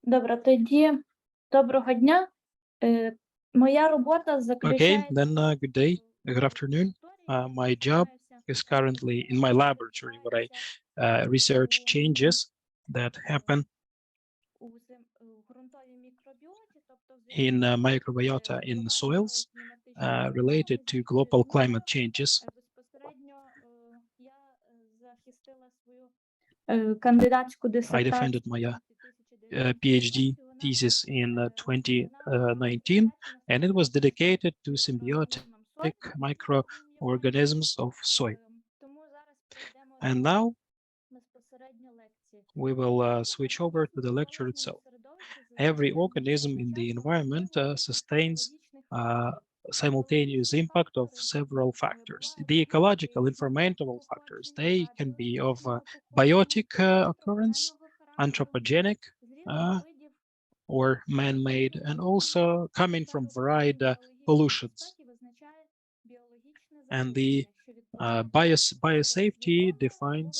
Добре, тоді доброго дня. Моя робота Okay, заключається then good day, good afternoon. My job is currently in my laboratory where I research changes that happen у ґрунтовій мікробіоті, тобто в in microbiota in soils related to global climate changes. безпосередньо я захистила свою кандидатську I дисертацію defended my PhD thesis in 2019, and it was dedicated to symbiotic microorganisms of soil. Тому зараз перейдемо And now безпосередньо лекції. we will switch over to the lecture itself. Every organism in the environment sustains simultaneous impact of several factors. The ecological environmental factors, they can be of biotic occurrence, anthropogenic, or man-made, and also coming from varied pollutions. And the biosafety defines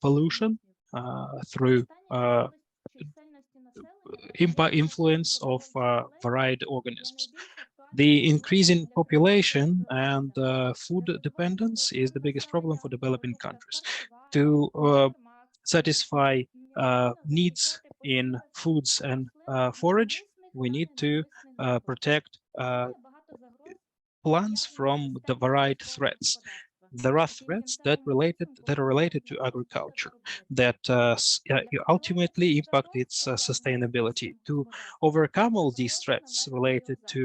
pollution through influence of varied organisms. The increasing population and food dependence is the biggest problem for developing countries. To satisfy needs in foods and forage, we need to protect plants from the varied threats. There are threats that are related to agriculture that ultimately impact its sustainability. To overcome all these threats related to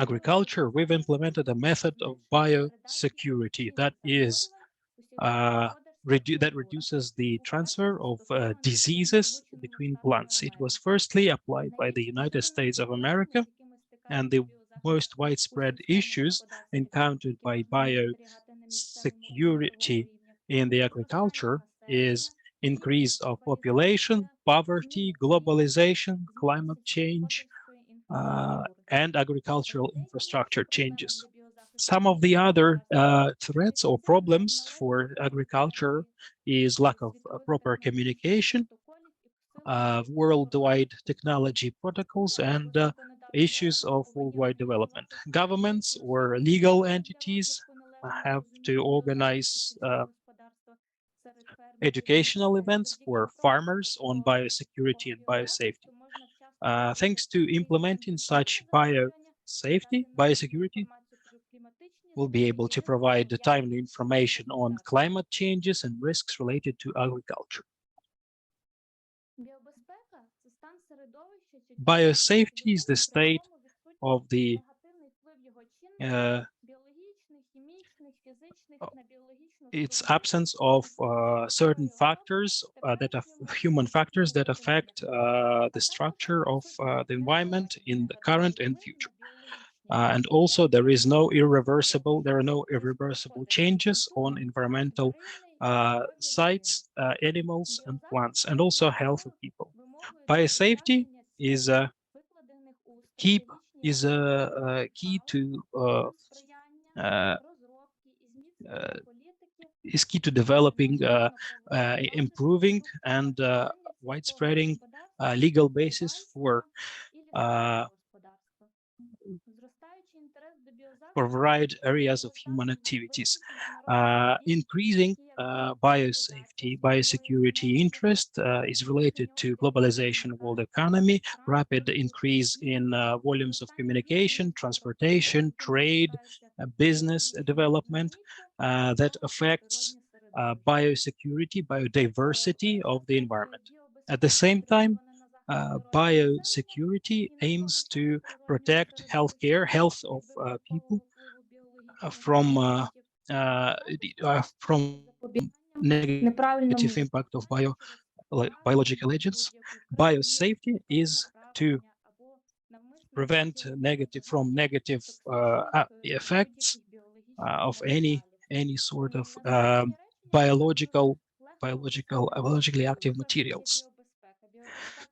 agriculture, we've implemented a method of biosecurity that is that reduces the transfer of diseases between plants. It was firstly applied by the United States of America, and the most widespread issues encountered by biosecurity in the agriculture is increase of population, poverty, globalization, climate change, and agricultural infrastructure changes. Some of the other threats or problems for agriculture is lack of proper communication, worldwide technology protocols, and issues of worldwide development. Governments or legal entities have to organize educational events for farmers on biosecurity and biosafety. Thanks to implementing such biosecurity will be able to provide timely information on climate changes and risks related to agriculture. Biosafety is the state of the its absence of certain factors human factors that affect the structure of the environment in the current and future. And also there are no irreversible changes on environmental sites, animals and plants, and also health of people. Biosafety is a key to developing, improving, and widespreading legal basis for varied areas of human activities. Increasing biosecurity interest is related to globalization of world economy, rapid increase in volumes of communication, transportation, trade, business development that affects biosecurity, biodiversity of the environment. At the same time, biosecurity aims to protect health of people from negative impact of biological agents. Biosafety is to prevent negative effects of any sort of biologically active materials.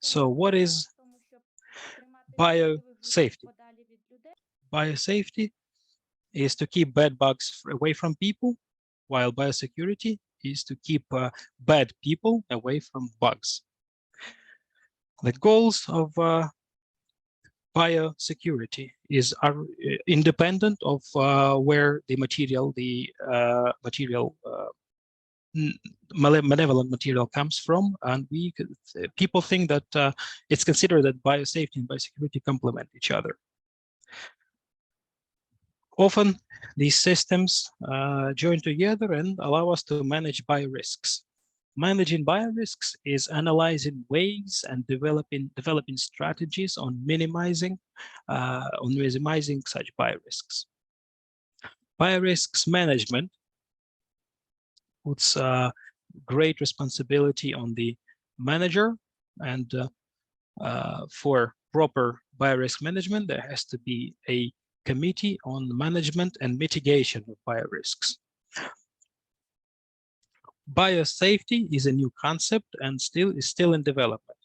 So what is biosafety? Biosafety is to keep bed bugs away from people, while biosecurity is to keep bad people away from bugs. The goals of biosecurity are independent of where the malevolent material comes from, and people think that it's considered that biosafety and biosecurity complement each other. Often, these systems join together and allow us to manage biorisks. Managing biorisks is analyzing ways and developing strategies on minimizing such biorisks. Biorisks management puts great responsibility on the manager, and for proper biorisk management, there has to be a committee on management and mitigation of biorisks. Biosafety is a new concept and is still in development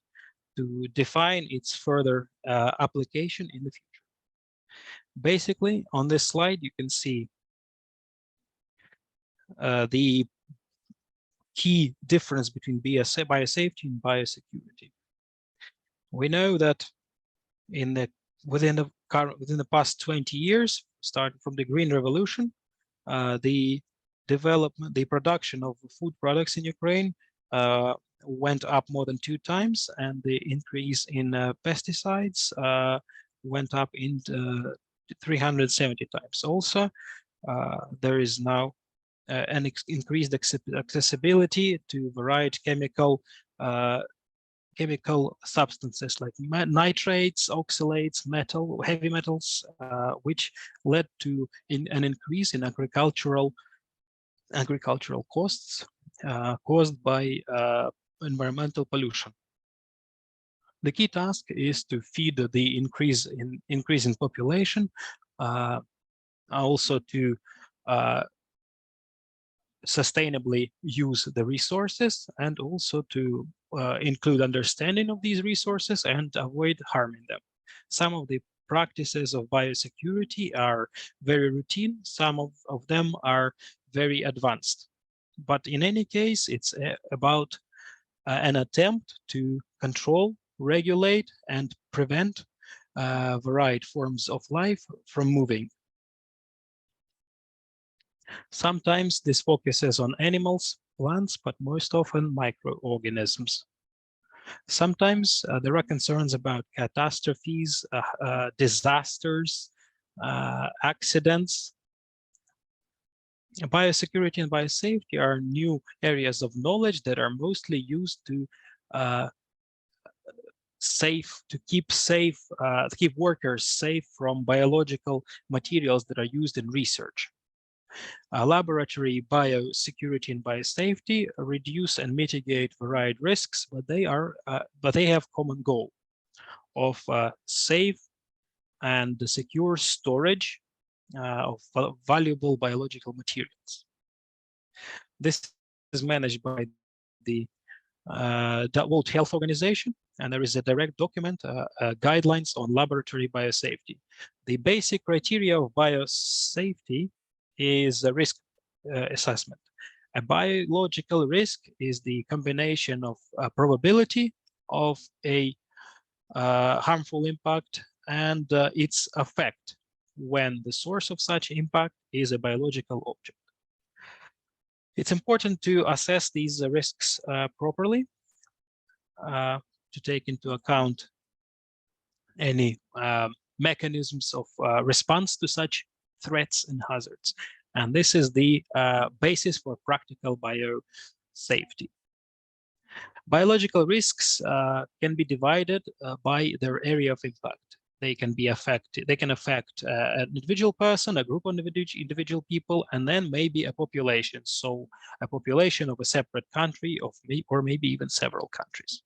to define its further application in the future. Basically, on this slide, you can see the key difference between biosafety and biosecurity. We know that within the past 20 years, starting from the Green Revolution, the production of food products in Ukraine went up more than 2 times, and the increase in pesticides went up in 370 times. Also, there is now an increased accessibility to varied chemical substances like nitrates, oxalates, heavy metals, which led to an increase in agricultural costs caused by environmental pollution. The key task is to feed the increase in population, also to sustainably use the resources, and also to include understanding of these resources and avoid harming them. Some of the practices of biosecurity are very routine, some of them are very advanced. But in any case, it's about an attempt to control, regulate, and prevent varied forms of life from moving. Sometimes this focuses on animals, plants, but most often microorganisms. Sometimes there are concerns about catastrophes, disasters, accidents. Biosecurity and biosafety are new areas of knowledge that are mostly used to keep workers safe from biological materials that are used in research. Laboratory biosecurity and biosafety reduce and mitigate varied risks, but they have common goal of safe and secure storage of valuable biological materials. This is managed by the World Health Organization, and there is a direct document, guidelines on laboratory biosafety. The basic criteria of biosafety is a risk assessment. A biological risk is the combination of probability of a harmful impact and its effect when the source of such impact is a biological object. It's important to assess these risks properly, to take into account any mechanisms of response to such threats and hazards. And this is the basis for practical biosafety. Biological risks can be divided by their area of impact. They can affect an individual person, a group of individual people, and then maybe a population. So a population of a separate country, or maybe even several countries.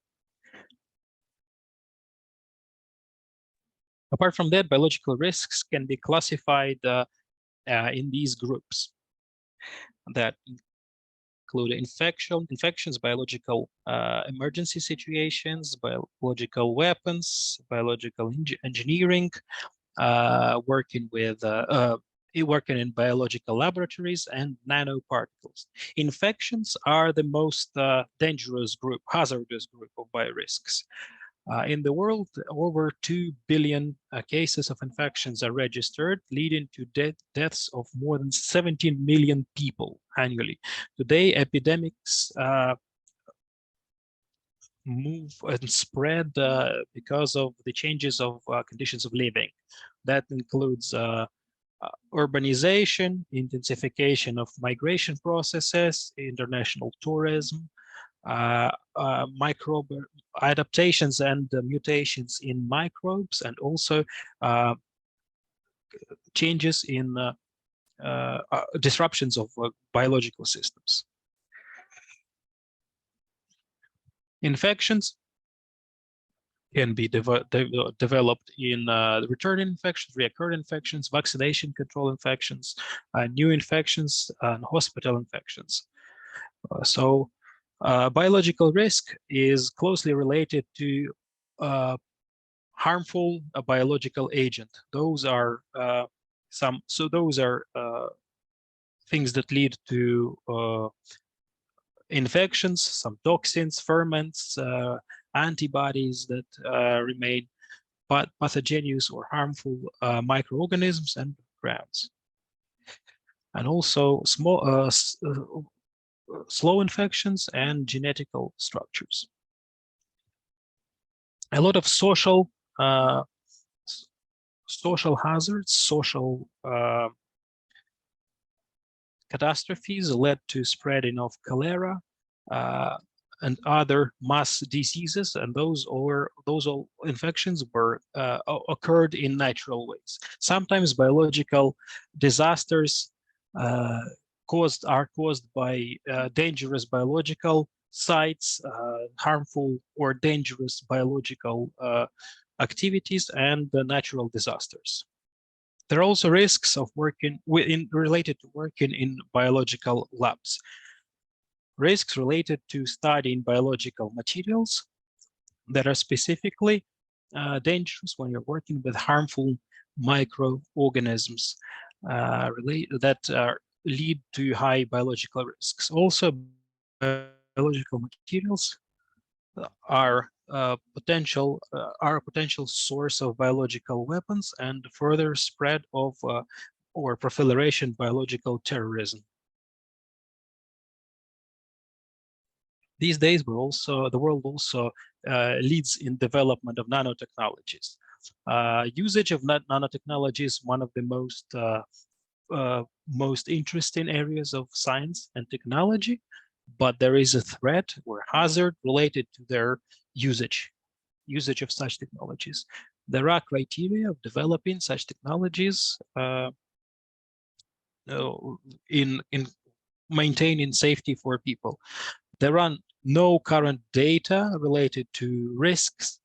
Apart from that, biological risks can be classified in these groups that include infections, biological emergency situations, biological weapons, biological engineering, working with working in biological laboratories and nanoparticles. Infections are the most dangerous group, hazardous group of biorisks. In the world, over 2 billion cases of infections are registered, leading to deaths of more than 17 million people annually. Today, epidemics move and spread because of the changes of conditions of living. That includes urbanization, intensification of migration processes, international tourism, microbe adaptations and mutations in microbes, and also changes in disruptions of biological systems. Infections can be developed in returning infections, recurrent infections, vaccination control infections, new infections, and hospital infections. So biological risk is closely related to harmful biological agent. Those are things that lead to infections, some toxins, ferments, antibodies that remain pathogenous or harmful microorganisms and grounds. And also slow infections and genetical structures. A lot of social hazards, social catastrophes led to spreading of cholera and other mass diseases, and those all infections were occurred in natural ways. Sometimes biological disasters are caused by dangerous biological sites, harmful or dangerous biological activities, and natural disasters. There are also risks of related to working in biological labs. Risks related to studying biological materials that are specifically dangerous when you're working with harmful microorganisms that lead to high biological risks. Also, biological materials are a potential source of biological weapons and further spread of or proliferation biological terrorism. These days, the world also leads in development of nanotechnologies. Usage of nanotechnology is one of the most interesting areas of science and technology, but there is a threat or hazard related to their usage of such technologies. There are criteria of developing such technologies in maintaining safety for people. There are no current data related to risks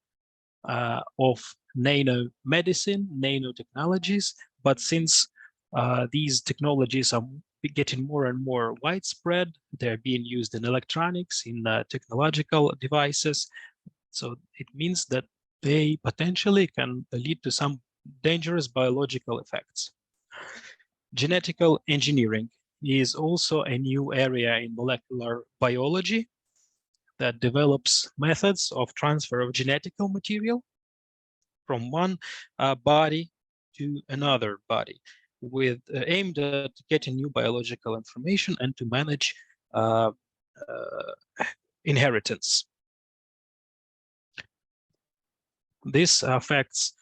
of nanomedicine, nanotechnologies, but since these technologies are getting more and more widespread, they're being used in electronics, in technological devices. So it means that they potentially can lead to some dangerous biological effects. Genetical engineering is also a new area in molecular biology that develops methods of transfer of genetical material from one body to another body, with aimed at getting new biological information and to manage inheritance. This affects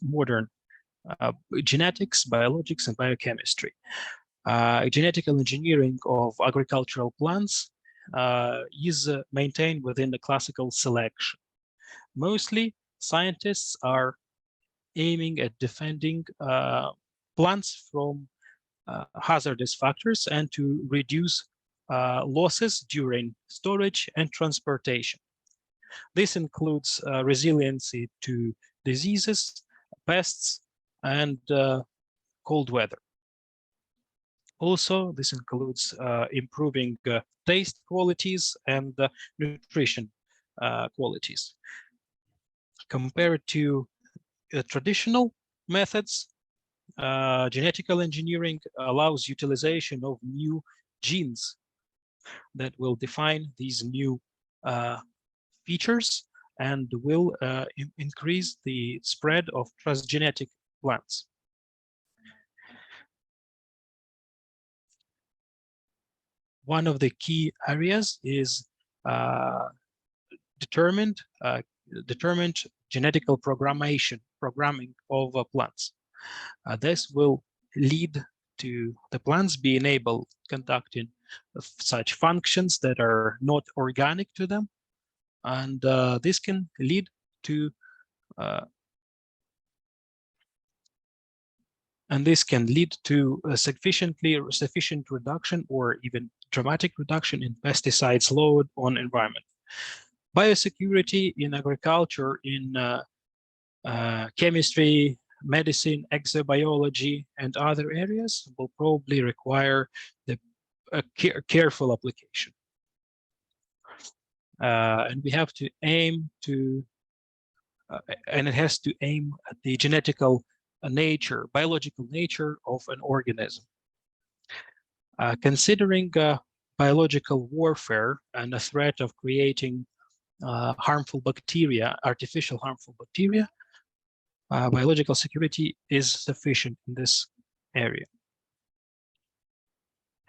modern genetics, biologics, and biochemistry. Genetical engineering of agricultural plants is maintained within the classical selection. Mostly, scientists are aiming at defending plants from hazardous factors and to reduce losses during storage and transportation. This includes resiliency to diseases, pests, and cold weather. Also, this includes improving taste qualities and nutrition qualities. Compared to traditional methods, genetical engineering allows utilization of new genes that will define these new features and will increase the spread of transgenic plants. One of the key areas is determined genetical programming of plants. This will lead to the plants being able conducting such functions that are not organic to them, and this can lead to a sufficient reduction or even dramatic reduction in pesticides load on environment. Biosecurity in agriculture, in chemistry, medicine, exobiology, and other areas will probably require a careful application. And we have to aim to, and it has to aim at the genetical nature, biological nature of an organism. Considering biological warfare and the threat of creating harmful bacteria, artificial harmful bacteria, biological security is sufficient in this area.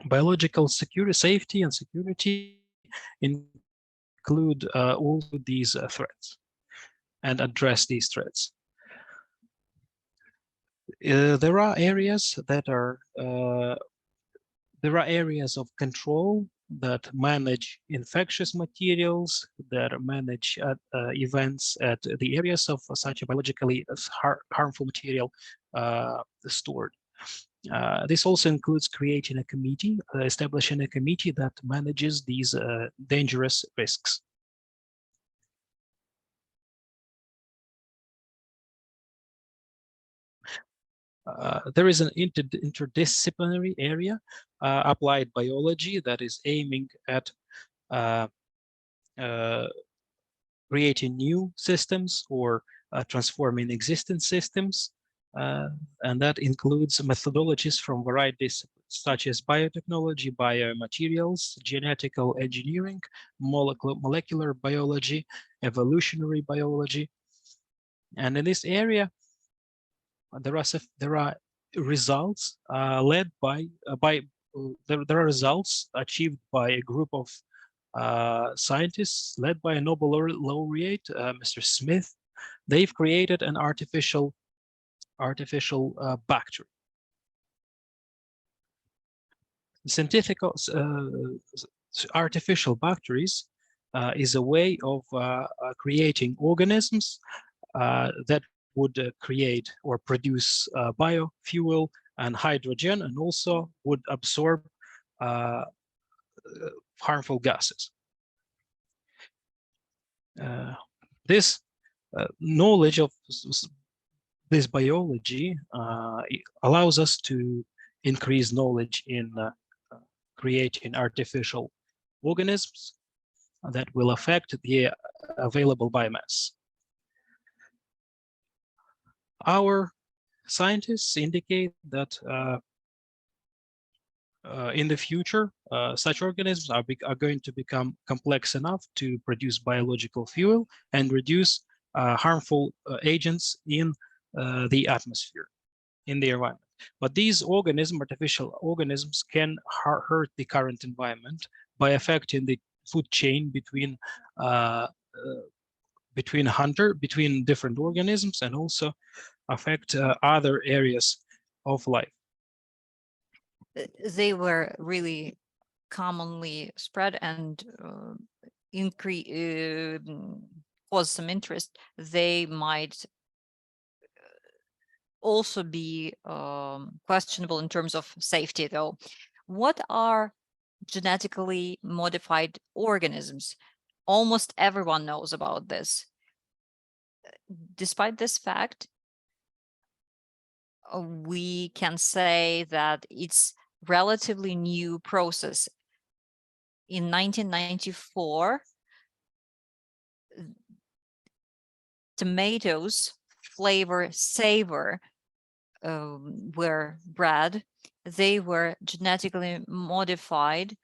Biological safety and security include all these threats and address these threats. There are areas of control that manage infectious materials, that manage events at the areas of such a biologically harmful material stored. This also includes creating a committee, establishing a committee that manages these dangerous risks. There is an interdisciplinary area, applied biology, that is aiming at creating new systems or transforming existing systems. And that includes methodologies from varied disciplines, such as biotechnology, biomaterials, genetical engineering, molecular biology, evolutionary biology. And in this area, there are results led by there are results achieved by a group of scientists led by a Nobel laureate, Mr. Smith. They've created an artificial bacteria. Artificial bacteries is a way of creating organisms that would create or produce biofuel and hydrogen, and also would absorb harmful gases. This knowledge of this biology allows us to increase knowledge in creating artificial organisms that will affect the available biomass. Our scientists indicate that in the future, such organisms are going to become complex enough to produce biological fuel and reduce harmful agents in the atmosphere, in the environment. But these artificial organisms, can hurt the current environment by affecting the food chain between different organisms, and also affect other areas of life. They were really commonly spread and cause some interest. They might also be questionable in terms of safety, though. What are genetically modified organisms? Almost everyone knows about this. Despite this fact, we can say that it's relatively new process. In 1994, tomatoes flavor saver were bred. They were genetically modified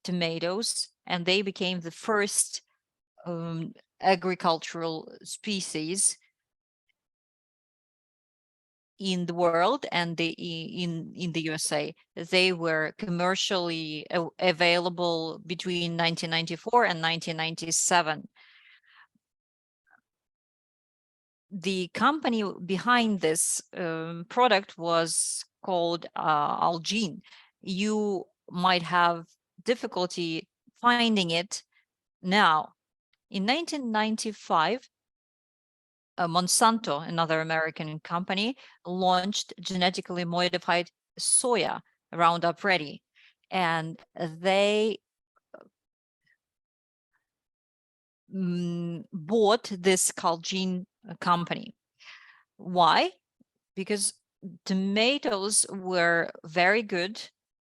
tomatoes, and they became the first agricultural species in the world and in the USA. They were commercially available between 1994 and 1997. The company behind this product was called Algene. You might have difficulty finding it now. In 1995, Monsanto, another American company, launched genetically modified soya, Roundup Ready, and they bought this Calgene company. Why? Because tomatoes were very good,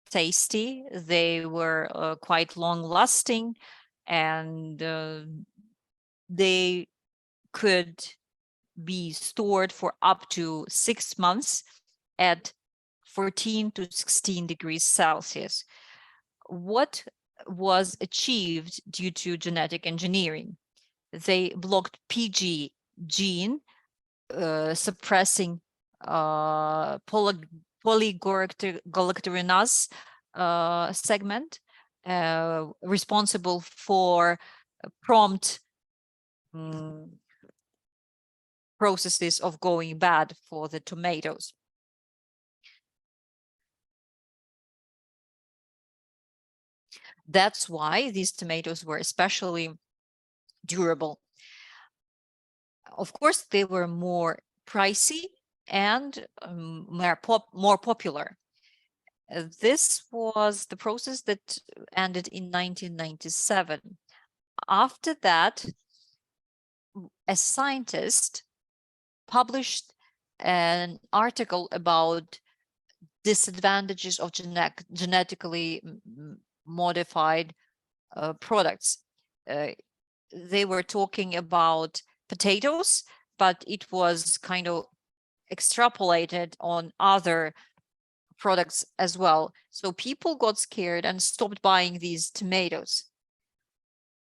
tasty, they were quite long lasting, and they could be stored for up to 6 months at 14 to 16 degrees Celsius. What was achieved due to genetic engineering? They blocked PG gene, suppressing polygalactorinase segment, responsible for prompt processes of going bad for the tomatoes. That's why these tomatoes were especially durable. Of course, they were more pricey and more popular. This was the process that ended in 1997. After that, a scientist published an article about disadvantages of genetically modified products. They were talking about potatoes, but it was kind of extrapolated on other products as well. So people got scared and stopped buying these tomatoes.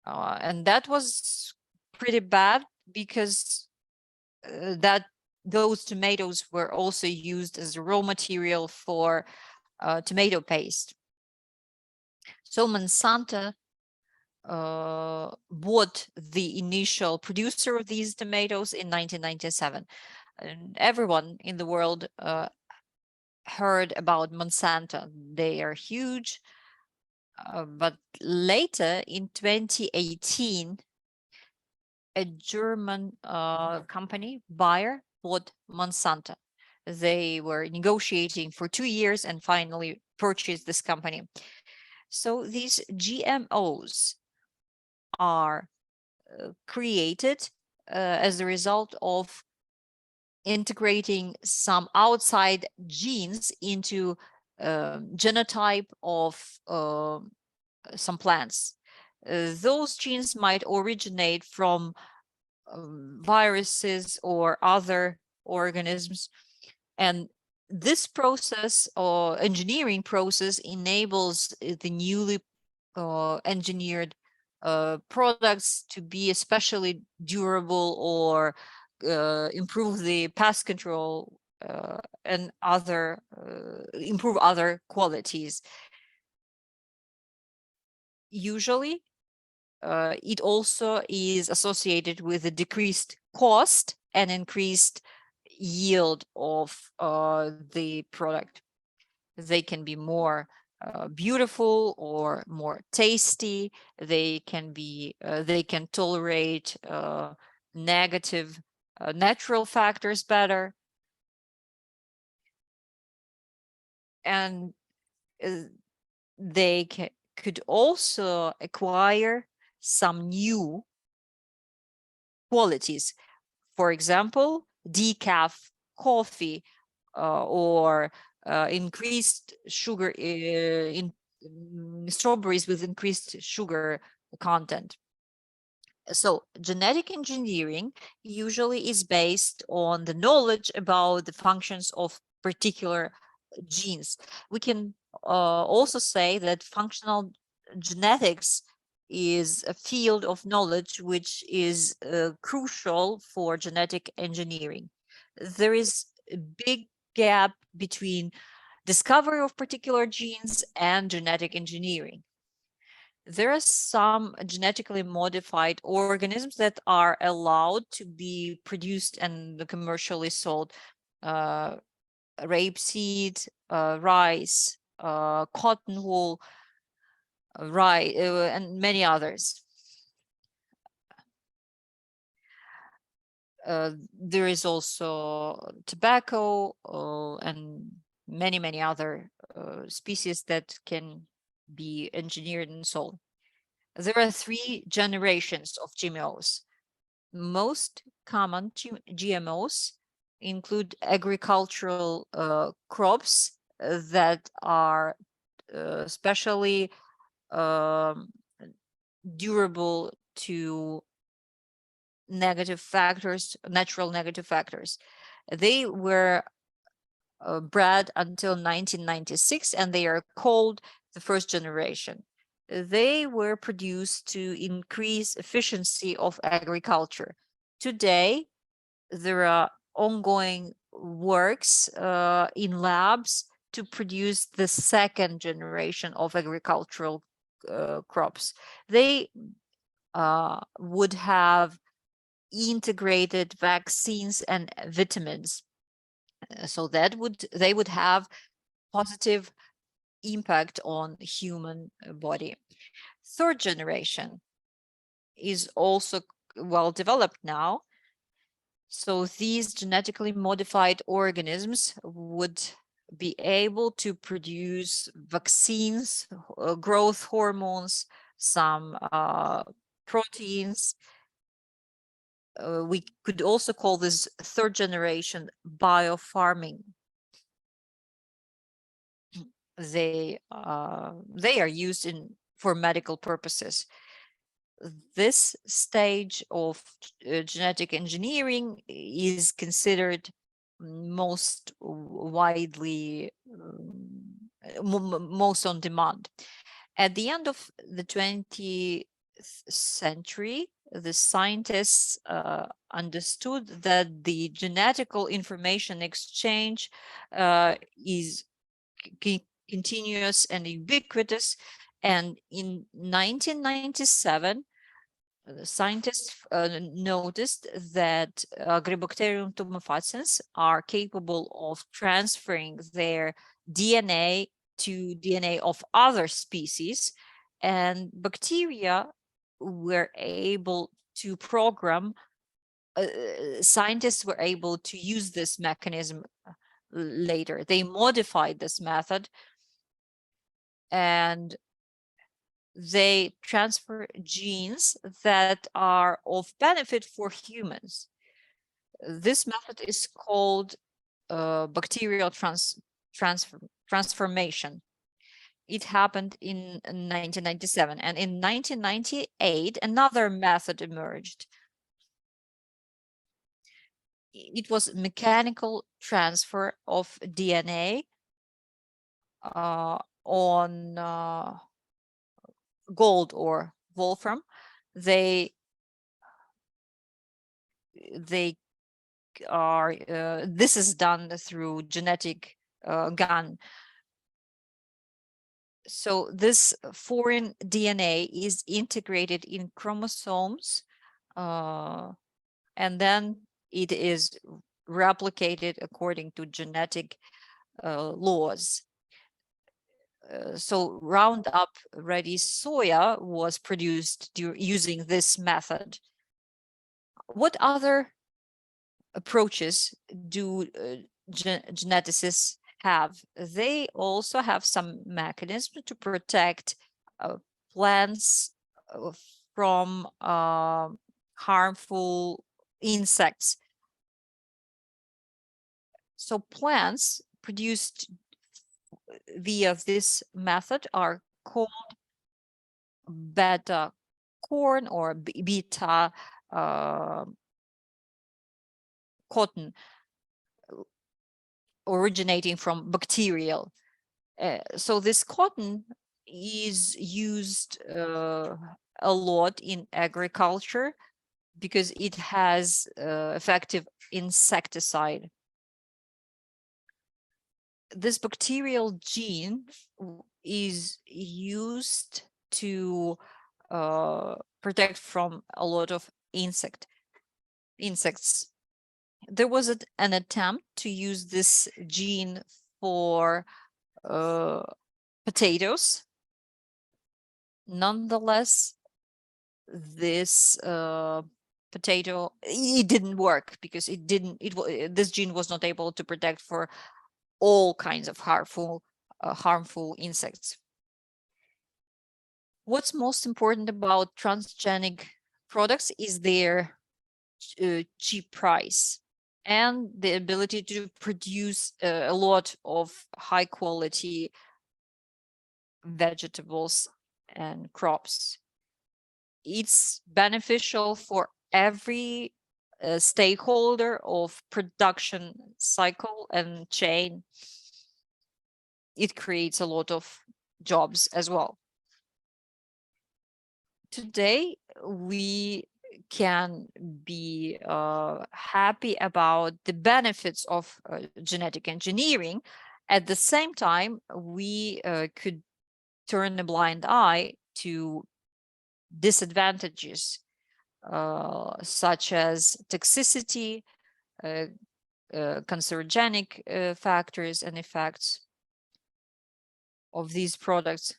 And that was pretty bad because those tomatoes were also used as raw material for tomato paste. So Monsanto bought the initial producer of these tomatoes in 1997. And everyone in the world heard about Monsanto. They are huge. But later in 2018, a German company, Bayer, bought Monsanto. They were negotiating for 2 years and finally purchased this company. So these GMOs are created as a result of integrating some outside genes into genotype of some plants. Those genes might originate from viruses or other organisms, and this process or engineering process enables the newly engineered products to be especially durable or improve the pest control and other improve other qualities. Usually, it also is associated with a decreased cost and increased yield of the product. They can be more beautiful or more tasty. They can be they can tolerate negative natural factors better, and they could also acquire some new qualities. For example, decaf coffee or increased sugar in strawberries with increased sugar content. So genetic engineering usually is based on the knowledge about the functions of particular genes. We can also say that functional genetics is a field of knowledge which is crucial for genetic engineering. There is a big gap between discovery of particular genes and genetic engineering. There are some genetically modified organisms that are allowed to be produced and commercially sold. Rapeseed, rice, cotton wool, rice, and many others. There is also tobacco and many other species that can be engineered and sold. There are 3 generations of GMOs. Most common GMOs include agricultural crops that are especially durable to negative factors, natural negative factors. They were bred until 1996, and they are called the first generation. They were produced to increase efficiency of agriculture. Today, there are ongoing works in labs to produce the second generation of agricultural crops. They would have integrated vaccines and vitamins, so that they would have positive impact on human body. Third generation is also well developed now. So these genetically modified organisms would be able to produce vaccines, growth hormones, some proteins. We could also call this third generation biofarming. They are used for medical purposes. This stage of genetic engineering is considered most widely, most on demand. At the end of the 20th century, the scientists understood that the genetical information exchange is continuous and ubiquitous. And in 1997, the scientists noticed that Agribacterium tumefaciens are capable of transferring their DNA to DNA of other species, and bacteria were able to program, scientists were able to use this mechanism later. They modified this method and they transfer genes that are of benefit for humans. This method is called bacterial transformation. It happened in 1997, and in 1998, another method emerged. It was mechanical transfer of DNA on gold or wolfram. They are this is done through genetic gun. So this foreign DNA is integrated in chromosomes, and then it is replicated according to genetic laws. So Roundup Ready soya was produced using this method. What other approaches do geneticists have? They also have some mechanism to protect plants from harmful insects. So plants produced via this method are called beta corn or beta cotton originating from bacterial. So this cotton is used a lot in agriculture because it has effective insecticide. This bacterial gene is used to protect from a lot of insects. There was an attempt to use this gene for potatoes. Nonetheless, this potato, it didn't work because this gene was not able to protect for all kinds of harmful insects. What's most important about transgenic products is their cheap price and the ability to produce a lot of high quality vegetables and crops. It's beneficial for every stakeholder of production cycle and chain. It creates a lot of jobs as well. Today, we can be happy about the benefits of genetic engineering. At the same time, we could turn a blind eye to disadvantages such as toxicity, cancerogenic factors and effects of these products.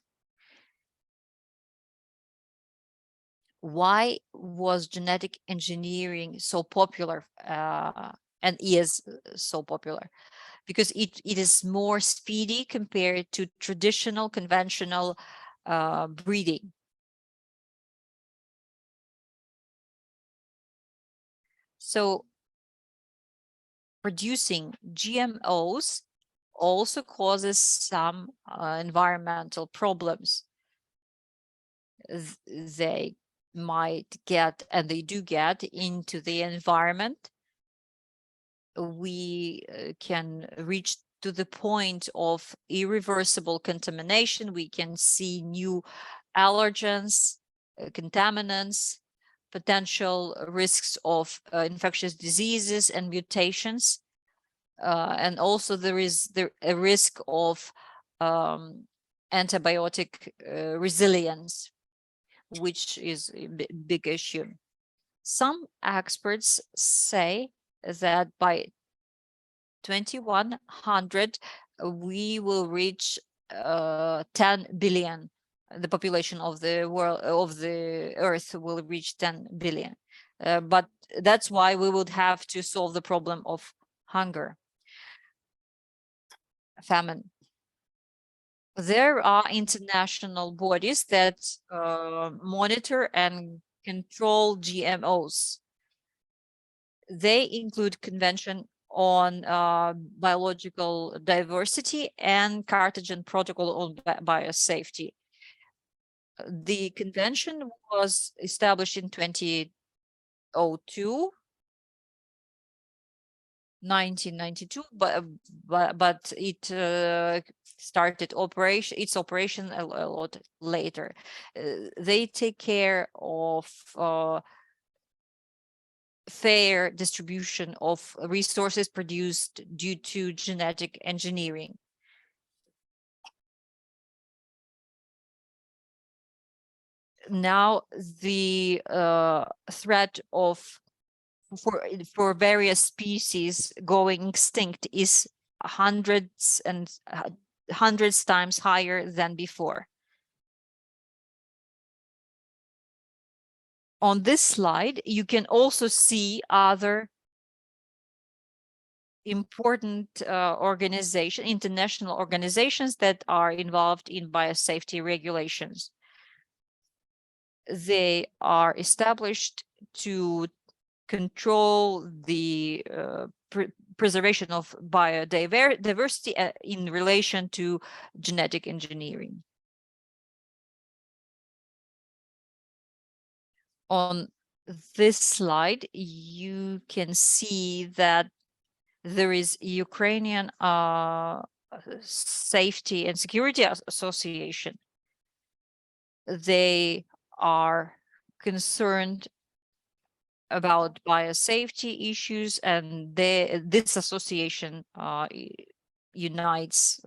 Why was genetic engineering so popular and is so popular? Because it is more speedy compared to traditional conventional breeding. So producing GMOs also causes some environmental problems. They might get, and they do get, into the environment. We can reach to the point of irreversible contamination. We can see new allergens, contaminants, potential risks of infectious diseases and mutations. And also there is a risk of antibiotic resilience, which is a big issue. Some experts say that by 2100 we will reach 10 billion. The population of the world, of the earth, will reach 10 billion. But that's why we would have to solve the problem of hunger, famine. There are international bodies that monitor and control GMOs. They include Convention on Biological Diversity and Cartagena Protocol on Biosafety. The convention was established in 1992, but it started its operation a lot later. They take care of fair distribution of resources produced due to genetic engineering. Now the threat of for various species going extinct is hundreds times higher than before. On this slide, you can also see other important international organizations that are involved in biosafety regulations. They are established to control the preservation of biodiversity in relation to genetic engineering. On this slide, you can see that there is Ukrainian Safety and Security Association. They are concerned about biosafety issues, and this association unites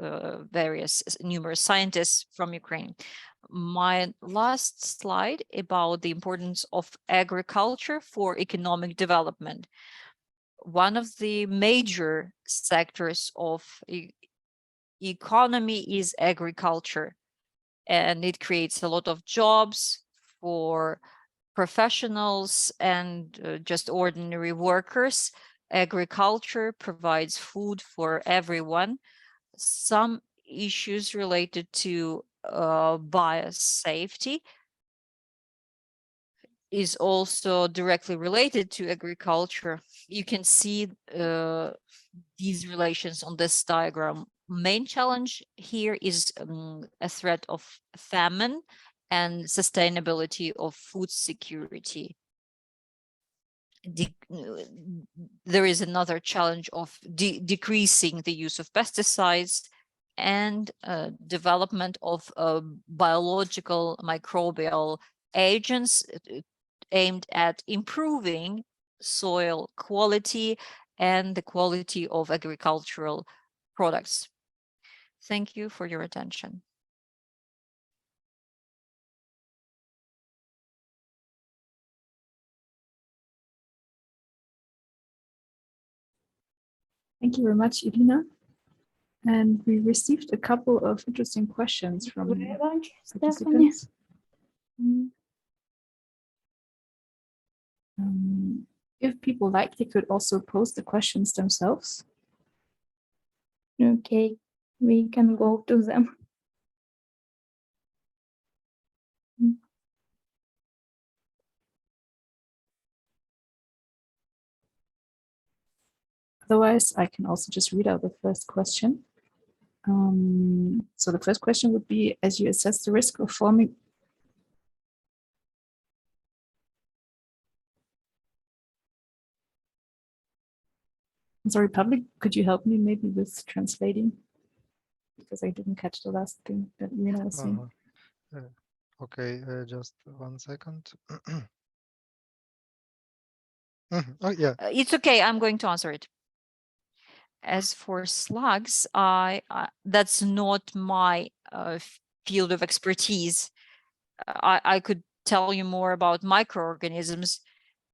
numerous scientists from Ukraine. My last slide about the importance of agriculture for economic development. One of the major sectors of economy is agriculture, and it creates a lot of jobs for professionals and just ordinary workers. Agriculture provides food for everyone. Some issues related to biosafety is also directly related to agriculture. You can see these relations on this diagram. Main challenge here is a threat of famine and sustainability of food security. There is another challenge of decreasing the use of pesticides and development of biological microbial agents aimed at improving soil quality and the quality of agricultural products. Thank you for your attention. Thank you very much, Iryna. And we received a couple of interesting questions from Very much, Stephanie. participants. If people like, they could also post the questions themselves. Okay, we can go to them. Otherwise, I can also just read out the first question. So the first question would be, as you assess the risk of forming. I'm sorry, public, could you help me maybe with translating? Because I didn't catch the last thing that Iryna was saying. Okay, just 1 second. Oh, yeah. It's okay, I'm going to answer it. As for slugs, that's not my field of expertise. I could tell you more about microorganisms.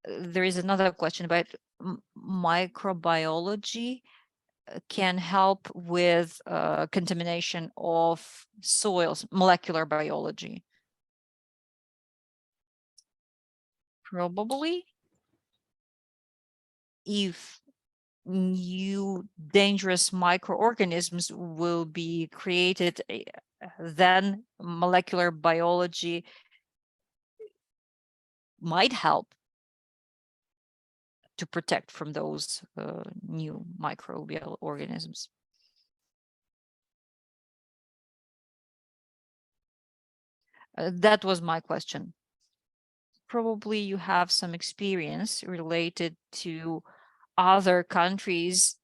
There is another question about microbiology can help with contamination of soils, molecular biology. Probably, if new dangerous microorganisms will be created, then molecular biology might help to protect from those new microbial organisms. That was my question. Probably you have some experience related to other countries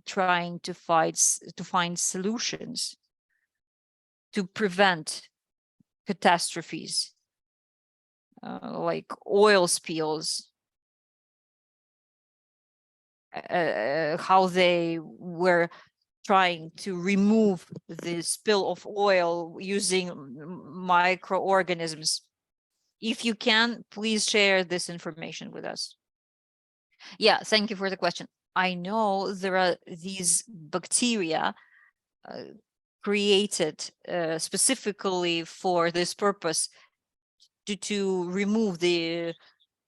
trying to find solutions to prevent catastrophes like oil spills, how they were trying to remove the spill of oil using microorganisms. If you can, please share this information with us. Yeah, thank you for the question. I know there are these bacteria created specifically for this purpose to remove the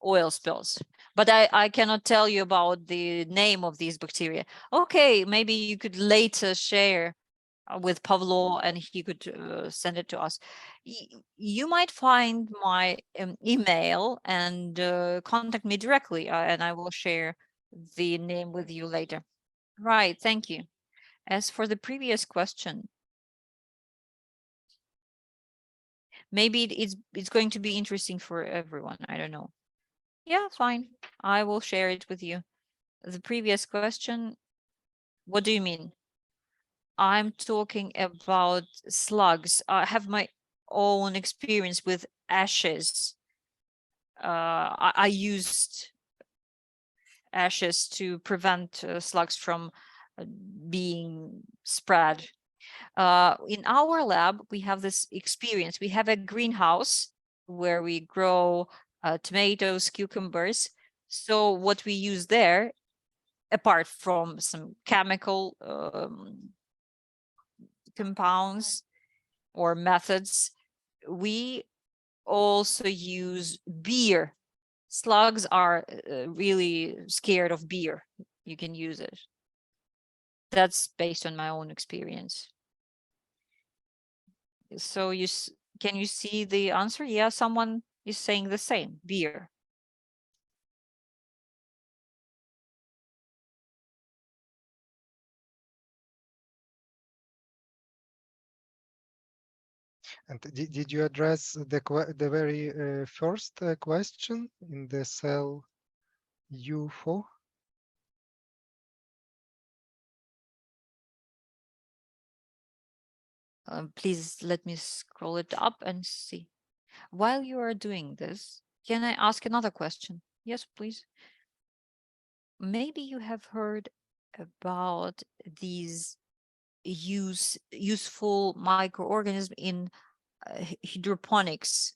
oil spills, but I cannot tell you about the name of these bacteria. Okay, maybe you could later share with Pavlo and he could send it to us. You might find my email and contact me directly and I will share the name with you later. Right, thank you. As for the previous question, Maybe it's going to be interesting for everyone. I don't know. Yeah, fine. I will share it with you. The previous question, what do you mean? I'm talking about slugs. I have my own experience with ashes. I used ashes to prevent slugs from being spread. In our lab, we have this experience. We have a greenhouse where we grow tomatoes, cucumbers. So what we use there, apart from some chemical compounds or methods, we also use beer. Slugs are really scared of beer. You can use it. That's based on my own experience. So can you see the answer? Yeah, someone is saying the same, beer. And did you address the very first question in the cell U4? Please let me scroll it up and see. While you are doing this, can I ask another question? Yes, please. Maybe you have heard about these useful microorganisms in hydroponics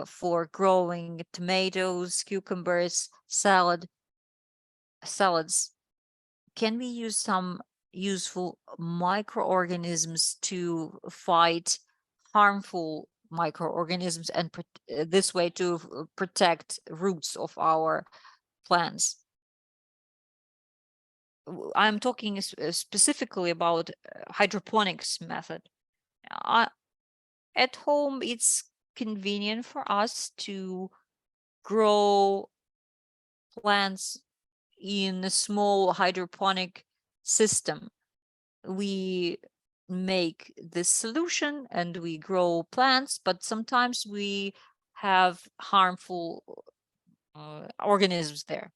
for growing tomatoes, cucumbers, salads. Can we use some useful microorganisms to fight harmful microorganisms and this way to protect roots of our plants? I'm talking specifically about hydroponics method. At home, it's convenient for us to grow plants in a small hydroponic system. We make this solution and we grow plants, but sometimes we have harmful organisms there.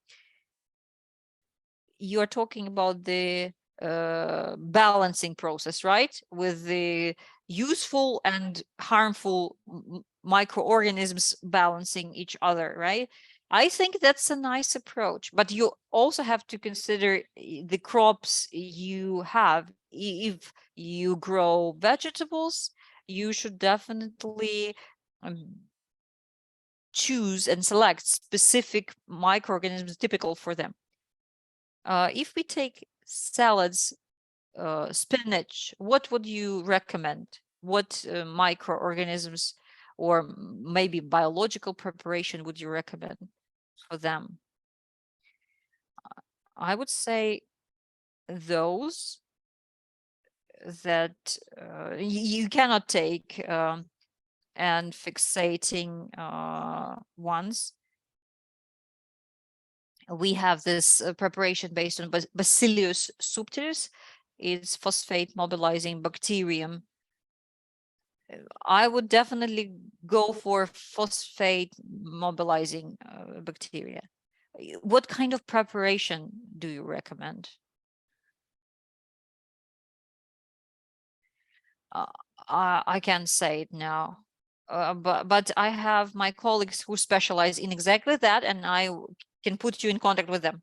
You're talking about the balancing process, right? With the useful and harmful microorganisms balancing each other, right? I think that's a nice approach, but you also have to consider the crops you have. If you grow vegetables, you should definitely choose and select specific microorganisms typical for them. If we take salads, spinach, what would you recommend? What microorganisms or maybe biological preparation would you recommend for them? I would say those that you cannot take and fixating ones. We have this preparation based on Bacillus subtilis. It's phosphate mobilizing bacterium. I would definitely go for phosphate mobilizing bacteria. What kind of preparation do you recommend? I can't say it now, but I have my colleagues who specialize in exactly that, and I can put you in contact with them.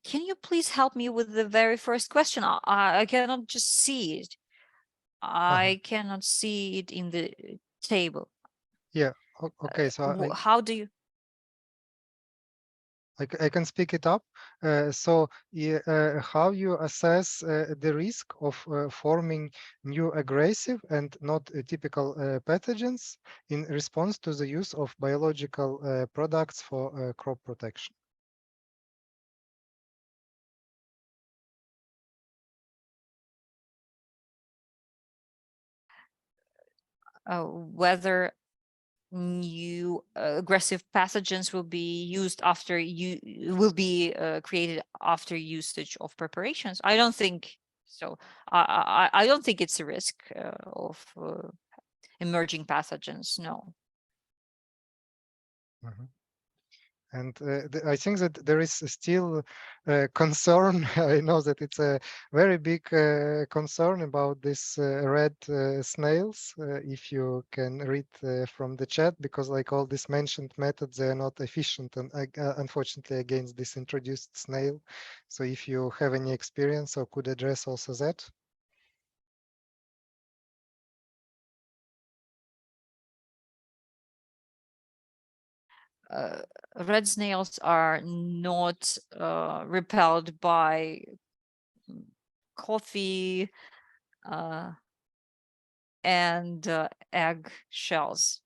Can you please help me with the very first question? I cannot just see it. I cannot see it in the table. Yeah. Okay. So How do you? I can speak it up. How you assess the risk of forming new aggressive and not typical pathogens in response to the use of biological products for crop protection? Whether new aggressive pathogens will be used after created after usage of preparations. I don't think so. I don't think it's a risk of emerging pathogens. No. Mhm. And I think that there is still concern. I know that it's a very big concern about this red snails. If you can read from the chat, because like all these mentioned methods, they are not efficient, and unfortunately against this introduced snail. So if you have any experience or could address also that. Red snails are not repelled by coffee and egg shells.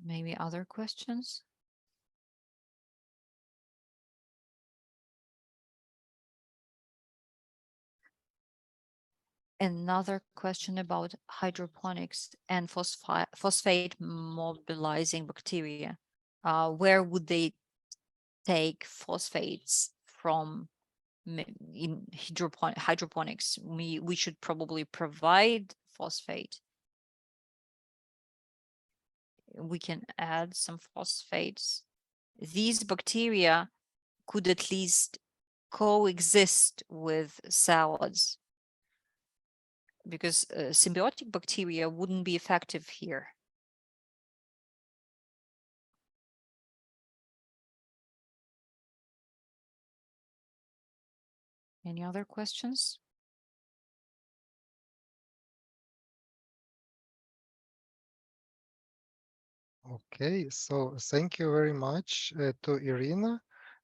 Maybe other questions? Another question about hydroponics and phosphate mobilizing bacteria. Where would they take phosphates from in hydroponics? We should probably provide phosphate. We can add some phosphates. These bacteria could at least coexist with salads, because symbiotic bacteria wouldn't be effective here. Any other questions? Okay, so thank you very much to Iryna.